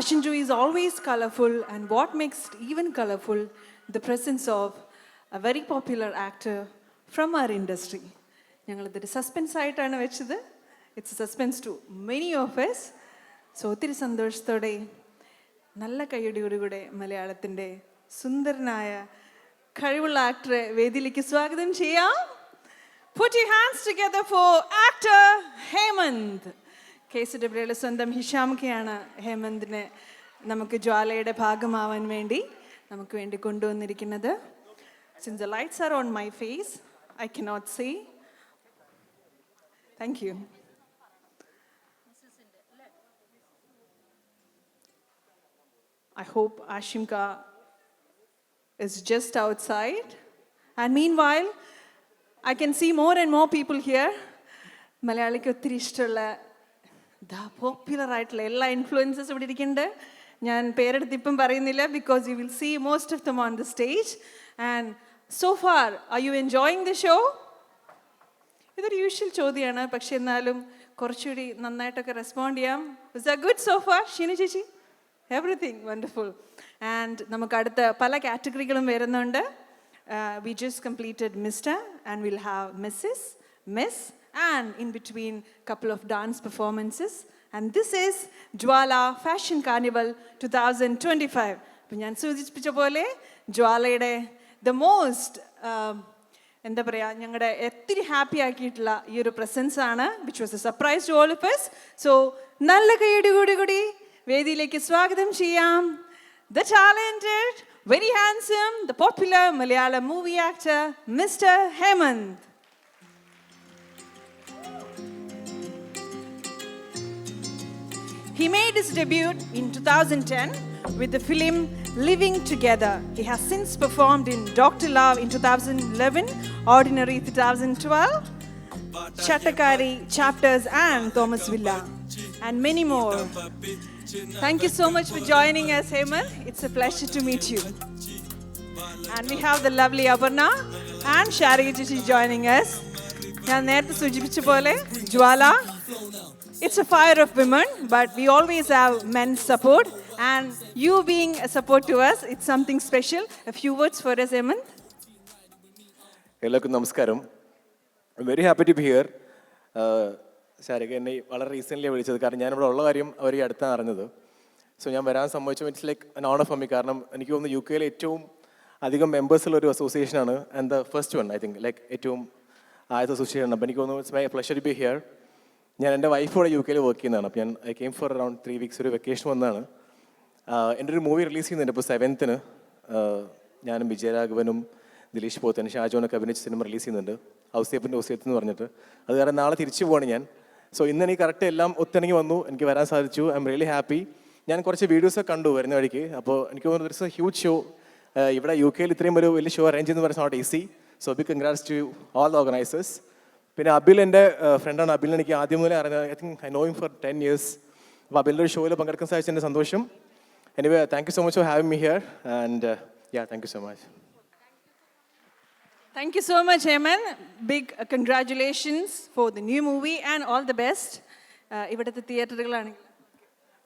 Fashion Zoo is always colorful, and what makes it even colorful, the presence of a very popular actor from our industry. ഞങ്ങളിതൊരു suspense ആയിട്ടാണ് വെച്ചത്. It's suspense to many of us. So ഒത്തിരി സന്തോഷത്തോടെ നല്ല കയ്യടിയോടുകൂടെ മലയാളത്തിൻ്റെ സുന്ദരനായ കഴിവുള്ള ആക്ടറെ വേദിയിലേക്ക് സ്വാഗതം ചെയ്യാം. Put your hands together for actor Hemant. KCWയുടെ സ്വന്തം ഹിഷാംക്കയാണ് ഹേമന്തിനെ നമുക്ക് ജ്വാലയുടെ ഭാഗമാവാൻ വേണ്ടി നമുക്ക് വേണ്ടി കൊണ്ടുവന്നിരിക്കുന്നത്. Since the lights are on my face, I cannot see. Thank you. I hope Ashimka is just outside. And meanwhile, I can see more and more people here. മലയാളിക്ക് ഒത്തിരി ഇഷ്ടമുള്ള popular ആയിട്ടുള്ള എല്ലാ ഇൻഫ്ലുവൻസസ് ഇവിടെ ഇരിക്കുന്നുണ്ട്. ഞാൻ പേരെടുത്ത് ഇപ്പം പറയുന്നില്ല, because you will see most of them on the stage. And so far are you enjoying the show? ഇതൊരു യൂഷ്വൽ ചോദ്യമാണ്, പക്ഷെ എന്നാലും കുറച്ചുകൂടി നന്നായിട്ടൊക്കെ റെസ്പോണ്ട് ചെയ്യാം. Is the good so far? Sheena ചേച്ചി, എവറിഥിങ് വണ്ടർഫുൾ. ആൻഡ് നമുക്ക് അടുത്ത പല കാറ്റഗറികളും വരുന്നുണ്ട്. We just completed Mr. and we'll have Mrs., Miss, and in between couple of dance performances. And this is Jwala Fashion Carnival 2025. അപ്പോൾ ഞാൻ സൂചിപ്പിച്ച പോലെ ജ്വാലയുടെ ദ മോസ്റ്റ് എന്താ പറയുക, ഞങ്ങളുടെ ഒത്തിരി ഹാപ്പി ആക്കിയിട്ടുള്ള ഈ ഒരു പ്രസൻസ് ആണ്, which was a surprise to all of us. So നല്ല കൈയടി കൂടി വേദിയിലേക്ക് സ്വാഗതം ചെയ്യാം the talented, very handsome, the popular Malayalam movie actor, Mr. Hemant. He made his debut in 2010 with the film Living Together. He has since performed in Dr. Love in 2011, Ordinary 2012, Chattakari, Chapters and Thomas Villa, and many more. Thank you so much for joining us, Hemant. It's a pleasure to meet you. And we have the lovely Aparna and Sharika joining us. ഞാൻ നേരത്തെ സൂചിപ്പിച്ച പോലെ ജ്വാല, it's a fire of women, but we always have men's support. And you being a support to us, it's something special. A few words for us, Hemant. എല്ലാവർക്കും നമസ്കാരം. I'm very happy to be here. Sarika എന്നെ വളരെ recently വിളിച്ചത്, കാരണം ഞാനിവിടെ ഉള്ള കാര്യം അവർ ഈ അടുത്താണ് അറിഞ്ഞത്. സോ ഞാൻ വരാൻ സംഭവിച്ചു. It's like an honor for me, കാരണം എനിക്ക് തോന്നുന്നു UK ഏറ്റവും അധികം മെമ്പേഴ്സുള്ള ഒരു അസോസിയേഷനാണ്, and the first one I think like ഏറ്റവും ആദ്യത്തെ അസോസിയേഷൻ. അപ്പോൾ എനിക്ക് തോന്നുന്നു it's my pleasure to be here. ഞാൻ എൻ്റെ വൈഫോടെ UK വർക്ക് ചെയ്യുന്നതാണ്. അപ്പോൾ ഞാൻ I came for around 3 weeks ഒരു വെക്കേഷൻ വന്നതാണ്. എൻ്റെ ഒരു മൂവി റിലീസ് ചെയ്യുന്നുണ്ട് ഇപ്പോൾ 7th. ഞാനും വിജയരാഘവനും ദിലീഷ് പോത്തൻ ഷാജോനൊക്കെ അഭിനയിച്ച സിനിമ റിലീസ് ചെയ്യുന്നുണ്ട്, ഔസേപ്പിൻ്റെ ഔസേപ്പ് എന്ന് പറഞ്ഞിട്ട്. അത് കാരണം നാളെ തിരിച്ചു പോവാണ് ഞാൻ. സോ ഇന്ന് എനിക്ക് കറക്റ്റ് എല്ലാം ഒത്തിണങ്ങി വന്നു, എനിക്ക് വരാൻ സാധിച്ചു. I'm really happy. ഞാൻ കുറച്ച് വീഡിയോസൊക്കെ കണ്ടു വരുന്ന വഴിക്ക്. അപ്പോൾ എനിക്ക് തോന്നുന്നു ഇറ്റ്സ് എ ഹ്യൂജ് ഷോ. ഇവിടെ UK ഇത്രയും ഒരു വലിയ ഷോ അറേഞ്ച് ചെയ്യുന്ന പറയുന്നത് not easy. So big congrats to all the organisers. പിന്നെ അബിൽ എൻ്റെ ഫ്രണ്ടാണ്. അബിലിനെ എനിക്ക് ആദ്യം മുതലേ അറിഞ്ഞത്. I think I know him for 10 years. അപ്പോൾ അബിലിൻ്റെ ഒരു ഷോയിൽ പങ്കെടുക്കാൻ സാധിച്ചതിൻ്റെ സന്തോഷം. Anyway thank you so much for having me here and thank you so much. Thank you so much, Hemant. Big congratulations for the new movie and all the best. ഇവിടുത്തെ തിയേറ്ററുകളാണെങ്കിൽ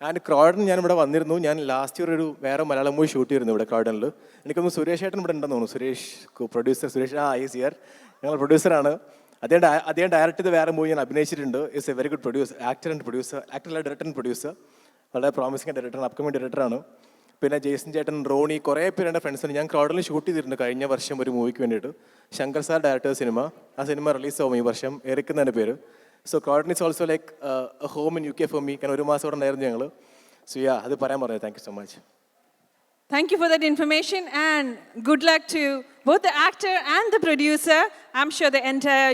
and ക്രോഡൻ ഞാനിവിടെ വന്നിരുന്നു. ഞാൻ ലാസ്റ്റ് ഇയർ ഒരു വേറെ Malayalam movie shoot ചെയ്തിരുന്നു ഇവിടെ ക്രോഡനിൽ. എനിക്കൊന്ന് സുരേഷ് ഏട്ടൻ ഇവിടെ ഉണ്ടെന്ന് തോന്നുന്നു. Suresh producer, Suresh is here. ഞങ്ങൾ പ്രൊഡ്യൂസറാണ്. അദ്ദേഹം ഡയറക്റ്റ് ചെയ്ത് വേറെ മൂവി ഞാൻ അഭിനയിച്ചിട്ടുണ്ട്. Is a very good producer, actor and producer, ആക്ടറല്ല ഡയറക്ടർ ആൻഡ് പ്രൊഡ്യൂസർ. വളരെ പ്രോമിസിംഗ് ഡയറക്ടറാണ്, അപ്കമിങ് ഡയറക്ടറാണ്. പിന്നെ ജെയ്സൺ ചേട്ടൻ, റോണി, കുറേ പേര് എൻ്റെ ഫ്രണ്ട്സാണ്. ഞാൻ ക്രോഡനിൽ ഷൂട്ട് ചെയ്തിട്ടുണ്ട് കഴിഞ്ഞ വർഷം ഒരു മൂവിക്ക് വേണ്ടിയിട്ട്. Shankar sir director cinema. ആ സിനിമ റിലീസാവും ഈ വർഷം, എറിക്കുന്നതിൻ്റെ പേര്. So Croydon is also like a home in UK for me. കാരണം ഒരു മാസം ഇവിടെ ഉണ്ടായിരുന്നു ഞങ്ങൾ. സോ അത് പറയാൻ പറഞ്ഞു. Thank you so much. Thank you for that information and good luck to both the actor and the producer. I'm sure the entire